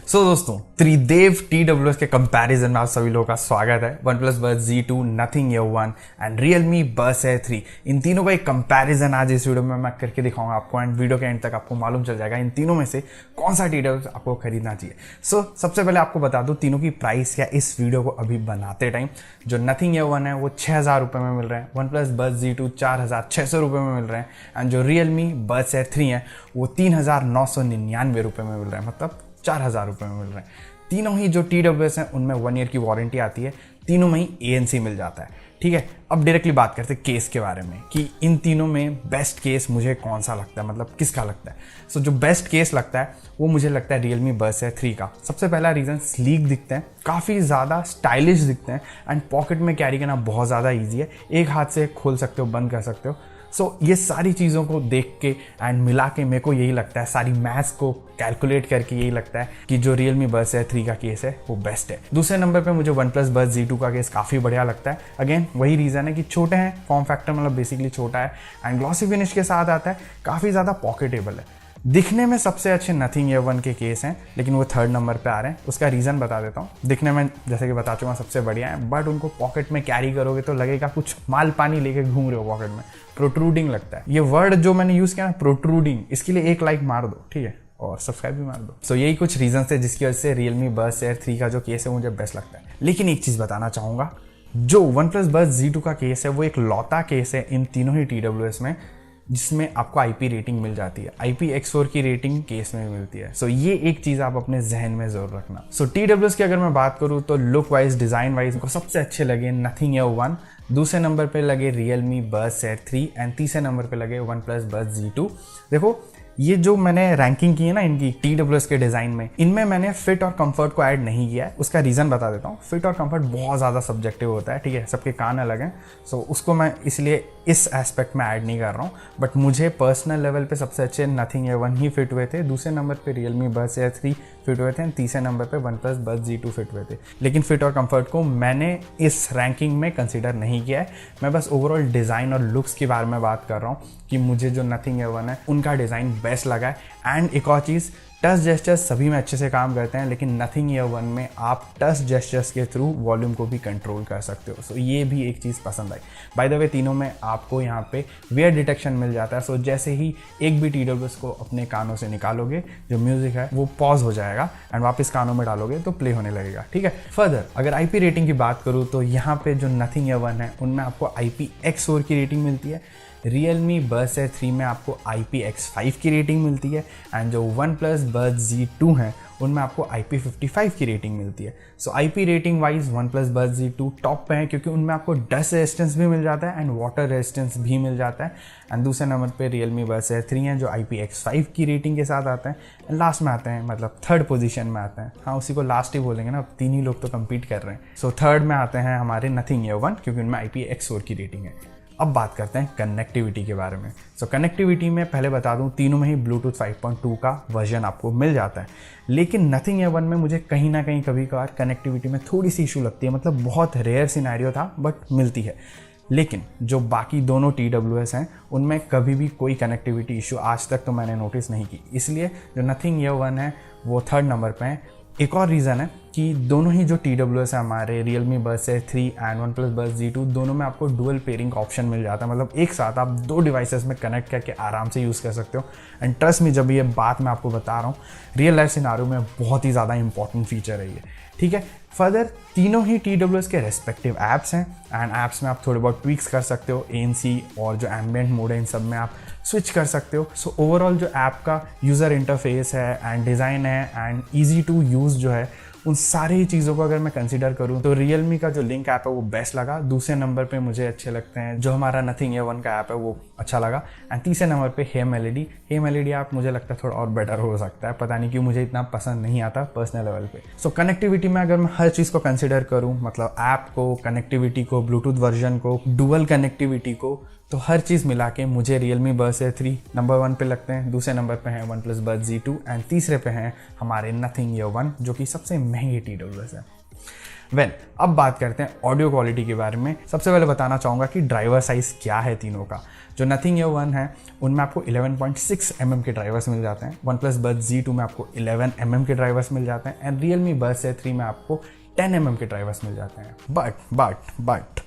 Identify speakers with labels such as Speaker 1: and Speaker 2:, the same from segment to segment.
Speaker 1: दोस्तों, त्रिदेव TWS के comparison में आप सभी लोगों का स्वागत है। OnePlus Buds Z2, Nothing Ear 1 and Realme Buds Air 3, इन तीनों का एक कंपैरिजन आज इस वीडियो में मैं करके दिखाऊंगा आपको। एंड वीडियो के एंड तक आपको मालूम चल जाएगा इन तीनों में से कौन सा TWS आपको खरीदना चाहिए। सबसे पहले आपको बता दूं तीनों की प्राइस क्या इस वीडियो को अभी बनाते टाइम। जो Nothing Ear 1 है वो 6,000 रुपये में मिल रहे हैं, OnePlus Buds Z2 4,600 रुपये में मिल रहे हैं एंड जो Realme Buds Air 3 है वो 3,999 रुपये में मिल रहे हैं, मतलब 4,000 रुपये में मिल रहे हैं। तीनों ही जो TWS हैं उनमें 1 ईयर की वारंटी आती है, तीनों में ही ANC मिल जाता है। ठीक है, अब डायरेक्टली बात करते हैं केस के बारे में कि इन तीनों में बेस्ट केस मुझे कौन सा लगता है, मतलब किसका लगता है। जो बेस्ट केस लगता है वो मुझे लगता है Realme Buds Air 3 का। सबसे पहला रीज़न, स्लीक दिखते हैं, काफ़ी ज़्यादा स्टाइलिश दिखते हैं एंड पॉकेट में कैरी करना बहुत ज़्यादा ईजी है। एक हाथ से खोल सकते हो, बंद कर सकते हो। ये सारी चीज़ों को देख के एंड मिला के मेरे को यही लगता है, सारी मैथ्स को कैलकुलेट करके यही लगता है कि जो Realme Buds Air 3 का केस है वो बेस्ट है। दूसरे नंबर पे मुझे OnePlus Buds Z2 का केस काफ़ी बढ़िया लगता है। अगेन वही रीज़न है कि छोटे हैं, फॉर्म फैक्टर मतलब बेसिकली छोटा है एंड ग्लॉसी फिनिश के साथ आता है, काफ़ी ज़्यादा पॉकेटेबल है। दिखने में सबसे अच्छे Nothing Ear 1 के केस हैं, लेकिन वो 3rd नंबर पे आ रहे हैं। उसका रीज़न बता देता हूँ। दिखने में जैसे कि बता चुका सबसे बढ़िया है, बट उनको पॉकेट में कैरी करोगे तो लगेगा कुछ माल पानी लेके घूम रहे हो पॉकेट में, प्रोट्रूडिंग लगता है। ये वर्ड जो मैंने यूज़ किया ना, प्रोट्रूडिंग, इसके लिए एक लाइक मार दो, ठीक है, और सब्सक्राइब भी मार दो। यही कुछ रीजन थे जिसकी वजह से Realme Buds Air 3 का जो केस है मुझे बेस्ट लगता है। लेकिन एक चीज़ बताना चाहूँगा, जो OnePlus Buds Z2 का केस है वो एक लौता केस है इन तीनों ही TWS में जिसमें आपको IP रेटिंग मिल जाती है। IPX4 की रेटिंग केस में मिलती है। ये एक चीज़ आप अपने जहन में जरूर रखना। TWS की अगर मैं बात करूँ तो लुक वाइज, डिज़ाइन वाइज को सबसे अच्छे लगे Nothing Ear 1, दूसरे नंबर पे लगे Realme Buds Air 3 एंड तीसरे नंबर पे लगे OnePlus Buds Z2। देखो, ये जो मैंने रैंकिंग की है ना इनकी TWS के डिज़ाइन में, इनमें मैंने फिट और कंफर्ट को ऐड नहीं किया है। उसका रीज़न बता देता हूँ। फिट और कंफर्ट बहुत ज़्यादा सब्जेक्टिव होता है, ठीक है, सबके कान अलग हैं। उसको मैं इसलिए इस एस्पेक्ट में ऐड नहीं कर रहा हूँ। बट मुझे पर्सनल लेवल पे सबसे अच्छे Nothing Ear 1 ही फिट हुए थे, दूसरे नंबर पे Realme Buds Air 3 फिट हुए थे एंड तीसरे नंबर पे OnePlus Buds Z2 फिट हुए थे। लेकिन फिट और कंफर्ट को मैंने इस रैंकिंग में कंसिडर नहीं किया है। मैं बस ओवरऑल डिज़ाइन और लुक्स के बारे में बात कर रहा हूँ कि मुझे जो Nothing Ear 1 है उनका डिज़ाइन बेस्ट लगा है। एंड एक और चीज़, टच जेस्चर्स सभी में अच्छे से काम करते हैं, लेकिन Nothing Ear 1 में आप टच जेस्चर्स के थ्रू वॉल्यूम को भी कंट्रोल कर सकते हो। ये भी एक चीज़ पसंद आई। बाय द वे, तीनों में आपको यहाँ पे वेयर डिटेक्शन मिल जाता है। जैसे ही एक भी TWS को अपने कानों से निकालोगे, जो म्यूजिक है वो पॉज हो जाएगा एंड वापस कानों में डालोगे तो प्ले होने लगेगा, ठीक है। फर्दर अगर IP रेटिंग की बात करूँ तो यहाँ पे जो Nothing Ear 1 है उनमें आपको IPX4 की रेटिंग मिलती है, Realme Buds Air 3 में आपको IPX5 की रेटिंग मिलती है एंड जो OnePlus Buds Z2 हैं उनमें आपको IP55 की रेटिंग मिलती है। IP rating wise OnePlus Buds Z2 top पे है क्योंकि उनमें आपको डस्ट रेजिस्टेंस भी मिल जाता है एंड वाटर रेजिस्टेंस भी मिल जाता है। एंड दूसरे नंबर पे Realme Buds Air 3 है जो IPX5 की रेटिंग के साथ आता है एंड लास्ट में आते हैं, मतलब 3rd पोजीशन में आते हैं। हाँ, उसी को लास्ट ही बोलेंगे ना, अब 3 ही लोग तो कम्पीट कर रहे हैं। 3rd में आते हैं हमारे Nothing Ear 1 क्योंकि उनमें IPX4 की रेटिंग है। अब बात करते हैं कनेक्टिविटी के बारे में। कनेक्टिविटी में पहले बता दूं, तीनों में ही Bluetooth 5.2 का वर्जन आपको मिल जाता है, लेकिन Nothing Ear 1 में मुझे कहीं ना कहीं कभी कभार कनेक्टिविटी में थोड़ी सी इशू लगती है। मतलब बहुत रेयर सिनेरियो था बट मिलती है। लेकिन जो बाकी दोनों TWS हैं उनमें कभी भी कोई कनेक्टिविटी इशू आज तक तो मैंने नोटिस नहीं की, इसलिए जो Nothing Ear 1 है वो 3rd नंबर पे है। एक और रीज़न है कि दोनों ही जो TWS है हमारे Realme Buds Air 3 and OnePlus Buds Z2, दोनों में आपको डुअल पेयरिंग ऑप्शन मिल जाता है। मतलब एक साथ आप 2 डिवाइसेस में कनेक्ट करके आराम से यूज़ कर सकते हो। एंड ट्रस्ट में, जब ये बात मैं आपको बता रहा हूँ, रियल लाइफ सिनारियो में बहुत ही ज़्यादा इंपॉर्टेंट फीचर है ये, ठीक है। फर्दर तीनों ही TWS के रेस्पेक्टिव ऐप्स हैं एंड ऐप्स में आप थोड़े बहुत ट्वीक्स कर सकते हो। ANC और जो एम्बिएंट मोड है इन सब में आप स्विच कर सकते हो। ओवरऑल जो ऐप का यूज़र इंटरफेस है एंड डिज़ाइन है एंड ईजी टू यूज़ जो है, उन सारी ही चीज़ों को अगर मैं कंसीडर करूँ तो Realme का जो लिंक ऐप है वो बेस्ट लगा। दूसरे नंबर पे मुझे अच्छे लगते हैं जो हमारा Nothing Ear 1 का ऐप है वो अच्छा लगा एंड तीसरे नंबर पे Hey Melody ऐप मुझे लगता है थोड़ा और बेटर हो सकता है। पता नहीं क्यों मुझे इतना पसंद नहीं आता पर्सनल लेवल पे। कनेक्टिविटी में अगर मैं हर चीज़ को कंसिडर करूँ, मतलब ऐप को, कनेक्टिविटी को, ब्लूटूथ वर्जन को, डुअल कनेक्टिविटी को, तो हर चीज़ मिला के मुझे Realme Buds Air 3 नंबर 1 पे लगते हैं। दूसरे नंबर पे हैं OnePlus Buds Z2 एंड तीसरे पे हैं हमारे Nothing Ear 1 जो कि सबसे महंगी TWS है। अब बात करते हैं ऑडियो क्वालिटी के बारे में। सबसे पहले बताना चाहूँगा कि ड्राइवर साइज़ क्या है तीनों का। जो नथिंग ईयर 1 है उनमें आपको 11.6 mm के ड्राइवर्स मिल जाते हैं। OnePlus Buds Z2 में आपको 11 mm के ड्राइवर्स मिल जाते हैं एंड Realme Buds Air 3 में आपको 10 mm के ड्राइवर्स मिल जाते हैं। But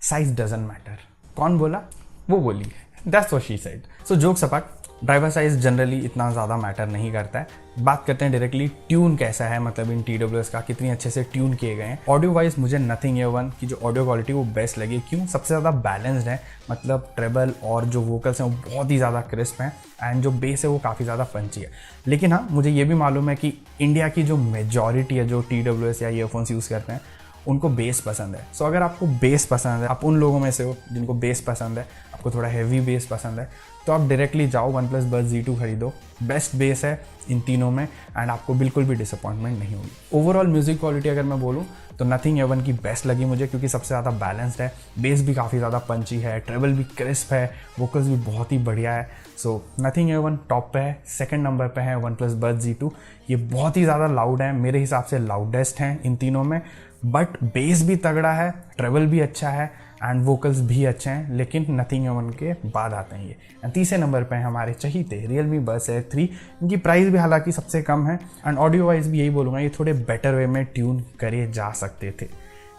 Speaker 1: size doesn't matter. कौन बोला? वो बोली, that's what she said. So jokes apart, driver size generally इतना ज़्यादा मैटर नहीं करता है। बात करते हैं डायरेक्टली ट्यून कैसा है, मतलब इन TWS का कितनी अच्छे से ट्यून किए गए हैं। ऑडियो वाइज मुझे नथिंग ईयर 1 की जो ऑडियो क्वालिटी वो बेस्ट लगी। क्यों? सबसे ज़्यादा बैलेंस्ड है, मतलब ट्रेबल और जो वोकल्स हैं वो बहुत ही ज़्यादा क्रिस्प हैं एंड जो बेस है वो काफ़ी ज़्यादा पंची है। लेकिन हाँ, मुझे ये भी मालूम है कि इंडिया की जो मेजॉरिटी है जो TWS या ईयरफोन्स यूज़ करते हैं उनको बेस पसंद है। सो अगर आपको बेस पसंद है, आप उन लोगों में से हो जिनको बेस पसंद है, आपको थोड़ा हैवी बेस पसंद है, तो आप डायरेक्टली जाओ OnePlus Buds Z2 खरीदो। बेस्ट बेस है इन तीनों में एंड आपको बिल्कुल भी डिसअपॉइंटमेंट नहीं होगी। ओवरऑल म्यूजिक क्वालिटी अगर मैं बोलूँ तो नथिंग ईयर 1 की बेस्ट लगी मुझे, क्योंकि सबसे ज़्यादा बैलेंस्ड है, बेस भी काफ़ी ज़्यादा पंची है, ट्रेबल भी क्रिस्प है, वोकल्स भी बहुत ही बढ़िया है। सो नथिंग ईयर 1 टॉप पे है। सेकंड नंबर पे है OnePlus Buds Z2। ये बहुत ही ज़्यादा लाउड है, मेरे हिसाब से लाउडेस्ट हैं इन तीनों में, बट बेस भी तगड़ा है, ट्रेवल भी अच्छा है एंड वोकल्स भी अच्छे हैं। लेकिन नथिंग ईयर 1 के बाद आते हैं ये। एंड तीसरे नंबर पे हैं हमारे चहीते Realme Buds Air 3। इनकी प्राइस भी हालांकि सबसे कम है एंड ऑडियो वाइज भी यही बोलूँगा, ये थोड़े बेटर वे में ट्यून करे जा सकते थे।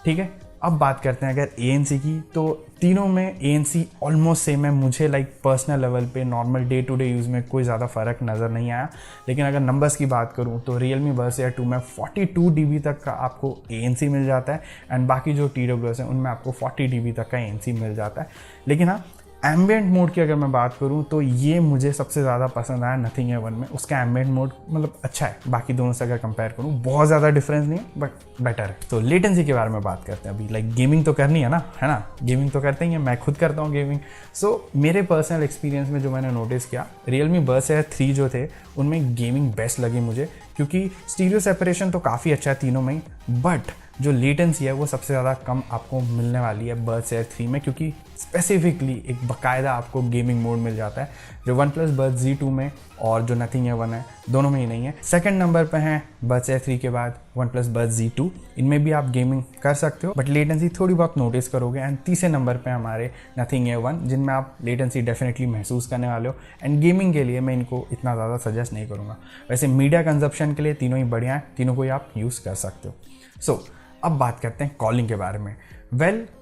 Speaker 1: ठीक है, अब बात करते हैं अगर ANC की, तो तीनों में ANC ऑलमोस्ट सेम है। मुझे लाइक पर्सनल लेवल पे normal day to day use में कोई ज़्यादा फ़र्क नज़र नहीं आया। लेकिन अगर नंबर्स की बात करूँ तो Realme Buds Air 2 में 42 dB तक का आपको ANC मिल जाता है एंड बाकी जो TWS हैं उनमें आपको 40 dB तक का ANC मिल जाता है। लेकिन हाँ, एम्बिएंट मोड की अगर मैं बात करूं तो ये मुझे सबसे ज़्यादा पसंद आया नथिंग ईयर 1 में। उसका एम्बिएंट मोड मतलब अच्छा है, बाकी दोनों से अगर कंपेयर करूं बहुत ज़्यादा डिफरेंस नहीं है बट बेटर है। तो लेटेंसी के बारे में बात करते हैं अभी। लाइक गेमिंग तो करनी है ना, गेमिंग तो करते ही हैं, मैं खुद करता हूँ गेमिंग। सो मेरे पर्सनल एक्सपीरियंस में जो मैंने नोटिस किया, Realme Buds Air 3 जो थे उनमें गेमिंग बेस्ट लगी मुझे, क्योंकि स्टीरियो सेपरेशन तो काफ़ी अच्छा है तीनों में ही, बट जो लेटेंसी है वो सबसे ज़्यादा कम आपको मिलने वाली है Buds Air 3 में, क्योंकि स्पेसिफिकली एक बाकायदा आपको गेमिंग मोड मिल जाता है जो OnePlus Buds Z2 में और जो नथिंग ईयर 1 है दोनों में ही नहीं है। सेकंड नंबर पे हैं Buds Air 3 के बाद OnePlus Buds Z2। इनमें भी आप गेमिंग कर सकते हो बट लेटेंसी थोड़ी बहुत नोटिस करोगे। एंड तीसरे नंबर पे हमारे नथिंग ईयर 1, जिनमें आप लेटेंसी डेफिनेटली महसूस करने वाले हो। एंड गेमिंग के लिए मैं इनको इतना ज़्यादा सजेस्ट नहीं करूँगा। वैसे मीडिया कंजप्शन के लिए तीनों ही बढ़िया हैं, तीनों को ही आप यूज़ कर सकते हो। सो अब बात करते हैं कॉलिंग के बारे में।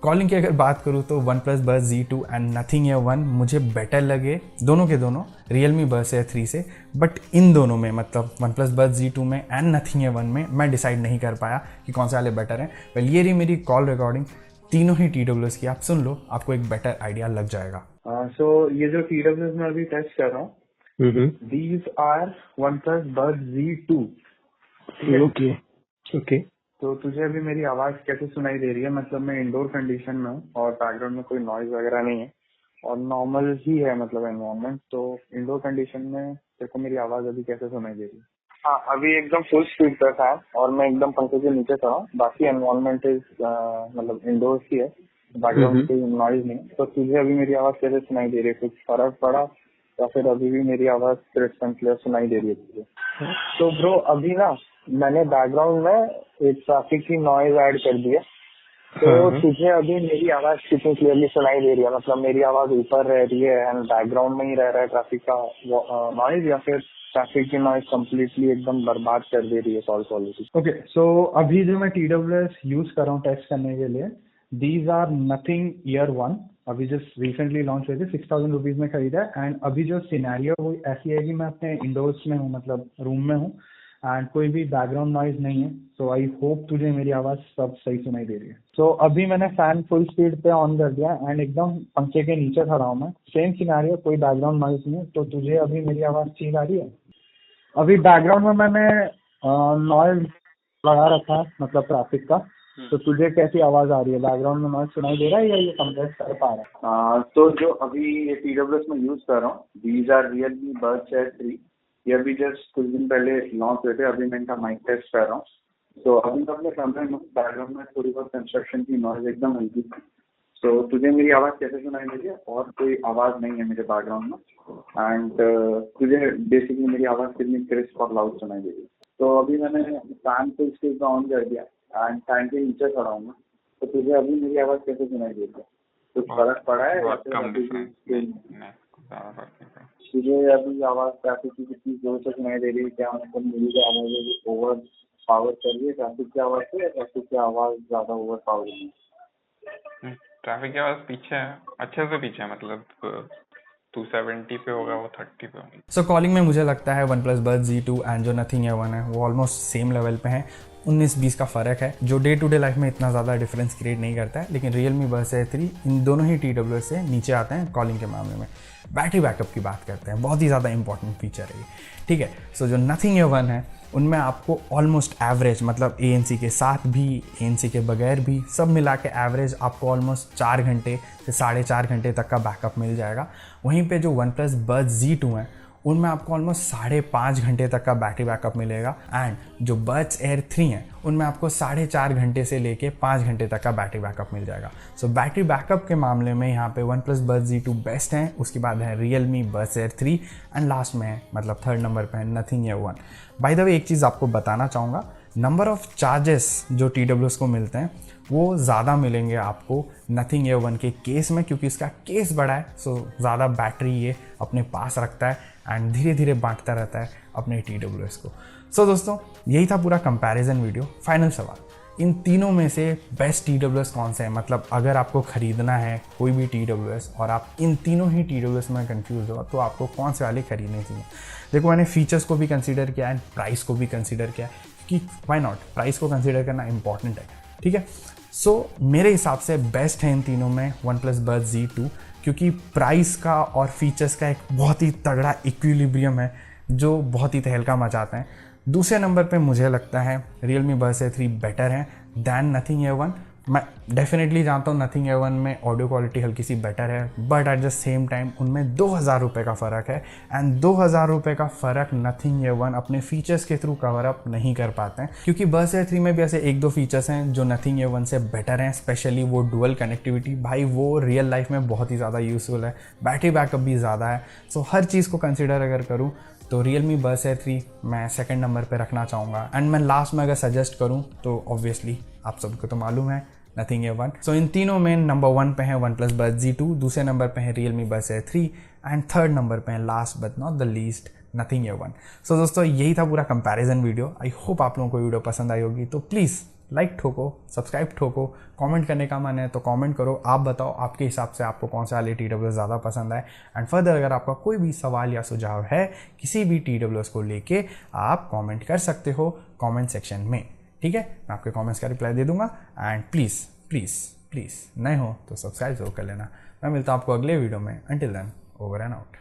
Speaker 1: कॉलिंग की अगर बात करूँ तो OnePlus Buds Z2 and nothing year 1 मुझे बेटर लगे दोनों के दोनों Realme Buds Air 3 से। बट इन दोनों में, मतलब OnePlus Buds Z2 में एंड नथिंग ईयर 1 में मैं डिसाइड नहीं कर पाया कि कौन से वाले बेटर हैं। ये रही मेरी कॉल रिकॉर्डिंग तीनों ही TWS की, आप सुन लो, आपको एक बेटर आइडिया लग जाएगा।
Speaker 2: सो ये जो TWS में अभी टेस्ट कर रहा हूँ, these are OnePlus Buds Z2।
Speaker 3: Okay.
Speaker 2: तो तुझे अभी मेरी आवाज कैसे सुनाई दे रही है? मतलब मैं इंडोर कंडीशन में हूँ और बैकग्राउंड में कोई नॉइज वगैरह नहीं है और नॉर्मल ही है मतलब एनवायरनमेंट। तो इंडोर कंडीशन में तेरे को मेरी आवाज अभी कैसे सुनाई दे रही है? हाँ, अभी एकदम फुल स्पीड पे था और मैं एकदम पंखे के नीचे था। बाकी एनवायरनमेंट इज मतलब इंडोर ही है, बैकग्राउंड कोई नॉइज नहीं। तो तुझे अभी मेरी आवाज कैसे सुनाई दे रही है? कुछ फर्क पड़ा या फिर अभी भी मेरी आवाज क्रिस्प एंड क्लियर सुनाई दे रही है तुझे? तो ब्रो अभी ना मैंने बैकग्राउंड में एक ट्रैफिक की नॉइज ऐड कर दी है। तो तुझे अभी मेरी आवाज कितनी क्लियरली सुनाई दे रही है? मतलब मेरी आवाज ऊपर रह रही है एंड बैकग्राउंड में ही रह रहा है ट्रैफिक का नॉइज, या फिर ट्रैफिक की नॉइज कम्प्लीटली एकदम बर्बाद कर दे रही है कॉल क्वालिटी?
Speaker 3: ओके, सो अभी जो मैं TWS यूज कर रहा हूँ टेस्ट करने के लिए, दीज आर नथिंग ईयर 1। अभी जस्ट रिसेंटली लॉन्च हुए थे, 6000 रुपीज में खरीदा है। एंड अभी जो सिनेरियो वो ऐसी है कि मैं अपने इंडोर्स में हूँ, मतलब रूम में हूँ एंड कोई भी बैकग्राउंड नॉइज नहीं है। सो आई होप तुझे मेरी आवाज सब सही सुनाई दे रही है। सो अभी मैंने फैन फुल स्पीड पे ऑन कर दिया एंड एकदम पंखे के नीचे खड़ा हूँ मैं। सेम सिनेरियो, कोई बैकग्राउंड नॉइज नहीं है। तो तुझे अभी मेरी आवाज ठीक आ रही है? अभी बैकग्राउंड में मैंने नॉइज लगा रखा है, मतलब ट्रैफिक का। तो तुझे कैसी आवाज आ रही है? बैकग्राउंड में नॉइज सुनाई दे रहा है या ये कंप्रेस कर पा रहा है?
Speaker 2: तो जो अभी ये TWS में यूज कर रहा हूँ, these are Realme Buds Air 3। ये अभी जस्ट कुछ दिन पहले लॉन्च हुए थे। अभी मैं इनका माइक टेस्ट कर रहा हूँ। तो अभी मैं अपने कमरे में बैकग्राउंड में थोड़ी बहुत कंस्ट्रक्शन की नॉइज एकदम हल्की। तो तुझे मेरी आवाज कैसे सुनाई दे रही है? और कोई आवाज नहीं है मेरे बैकग्राउंड में एंड तुझे बेसिकली मेरी आवाज कितनी क्रिस्प और लाउड सुनाई दे रही है? तो अभी मैंने फैन फुल स्पीड पे ऑन कर दिया एंड फैन के नीचे खड़ा हूँ मैं, तो तुझे अभी मेरी आवाज कैसे सुनाई देती है? कुछ फर्क पड़ा है या
Speaker 4: बहुत
Speaker 2: फिर
Speaker 4: कम
Speaker 2: अभी भी
Speaker 4: डिफरेंस,
Speaker 2: same?
Speaker 4: नहीं ज़्यादा फर्क नहीं पड़ा।
Speaker 2: तुझे अभी आवाज ट्रैफिक की कितनी जोर से सुनाई दे रही है? क्या मतलब मेरी जो आवाज है वो ओवर पावर कर रही है ट्रैफिक की आवाज से, या ट्रैफिक की आवाज ज्यादा ओवर पावर है?
Speaker 4: ट्रैफिक की आवाज़ पीछे है, अच्छे से पीछे है, मतलब 270 पे होगा, वो 30 पे होगी।
Speaker 1: सो कॉलिंग में मुझे लगता है OnePlus bud Z2 and जो नथिंग A1 है वो ऑलमोस्ट सेम लेवल पे हैं। 19-20 का फ़र्क है जो डे टू डे लाइफ में इतना ज़्यादा डिफरेंस क्रिएट नहीं करता है, लेकिन रियलमी बड्स Air 3 इन दोनों ही TWS से नीचे आते हैं कॉलिंग के मामले में। बैटरी बैकअप की बात करते हैं, बहुत ही ज़्यादा इंपॉर्टेंट फीचर है ये, ठीक है। सो जो नथिंग A1 है उनमें आपको ऑलमोस्ट एवरेज, मतलब ANC के साथ भी ANC के बगैर भी सब मिला के एवरेज आपको ऑलमोस्ट 4 घंटे से 4.5 घंटे तक का बैकअप मिल जाएगा। वहीं पे जो वन प्लस बड्स Z2 हैं उनमें आपको ऑलमोस्ट 5.5 घंटे तक का बैटरी बैकअप मिलेगा, एंड जो बड्स Air 3 हैं उनमें आपको 4.5 घंटे से लेके 5 घंटे तक का बैटरी बैकअप मिल जाएगा। सो बैटरी बैकअप के मामले में यहाँ पे one plus buds Z2 best हैं, उसके बाद है Realme buds Air 3 and last में है, मतलब थर्ड नंबर पे है nothing A1। By the way एक चीज़ आपको बताना चाहूँगा, नंबर ऑफ चार्जेस जो TWS को मिलते हैं वो ज़्यादा मिलेंगे आपको नथिंग A1 के केस में, क्योंकि इसका केस बड़ा है। सो ज़्यादा बैटरी ये अपने पास रखता है एंड धीरे धीरे बांटता रहता है अपने TWS को। सो दोस्तों यही था पूरा कंपैरिजन वीडियो। फाइनल सवाल, इन तीनों में से बेस्ट TWS कौन सा है? मतलब अगर आपको ख़रीदना है कोई भी TWS और आप इन तीनों ही TWS में कंफ्यूज हो तो आपको कौन से वाले ख़रीदने चाहिए? देखो मैंने फीचर्स को भी कंसीडर किया एंड प्राइस को भी कंसीडर किया, कि वाई नॉट, प्राइस को कंसीडर करना इंपॉर्टेंट है, ठीक है। सो मेरे हिसाब से बेस्ट है इन तीनों में वन प्लस बड्स Z2, क्योंकि प्राइस का और फीचर्स का एक बहुत ही तगड़ा इक्विलिब्रियम है जो बहुत ही तहलका मचाते हैं। दूसरे नंबर पे मुझे लगता है रियलमी बड्स Air 3 बेटर है दैन नथिंग A1। मैं डेफिनेटली जानता हूँ नथिंग A1 में ऑडियो क्वालिटी हल्की सी बेटर है, but at the same time उनमें 2000 रुपये का फ़र्क है, एंड 2000 रुपये का फ़र्क नथिंग A1 अपने फीचर्स के थ्रू कवर अप नहीं कर पाते हैं, क्योंकि बड्स Air 3 में भी ऐसे 1-2 फीचर्स हैं जो नथिंग A1 से बेटर हैं, स्पेशली वो डुअल कनेक्टिविटी, भाई वो रियल लाइफ में बहुत ही ज़्यादा यूज़फुल है, बैटरी बैकअप भी ज़्यादा है। सो हर चीज़ को कंसिडर अगर करूँ तो रियलमी बड्स Air 3 मैं सेकंड नंबर पे रखना चाहूँगा, एंड मैं लास्ट में अगर सजेस्ट करूँ तो ऑब्वियसली आप सबको तो मालूम है नथिंग A1। सो इन तीनों में नंबर 1 पे है वन प्लस बड्स Z2, दूसरे नंबर पे है Realme buds Air 3 and third number पे है last but not the least nothing A1। सो दोस्तों यही था पूरा कंपैरिजन वीडियो। आई होप आप लोगों को वीडियो पसंद आई होगी, तो प्लीज़ लाइक ठोको, सब्सक्राइब ठोको, कमेंट करने का मन है तो कमेंट करो, आप बताओ आपके हिसाब से आपको कौन सा वाले TWS ज़्यादा पसंद आए, एंड फर्दर अगर आपका कोई भी सवाल या सुझाव है किसी भी TWS को लेके आप कमेंट कर सकते हो कमेंट सेक्शन में, ठीक है। मैं आपके कमेंट्स का रिप्लाई दे दूंगा, एंड प्लीज़ प्लीज़ प्लीज़ नए हो तो सब्सक्राइब जरूर कर लेना। मैं मिलता हूँ आपको अगले वीडियो में, until then over and out.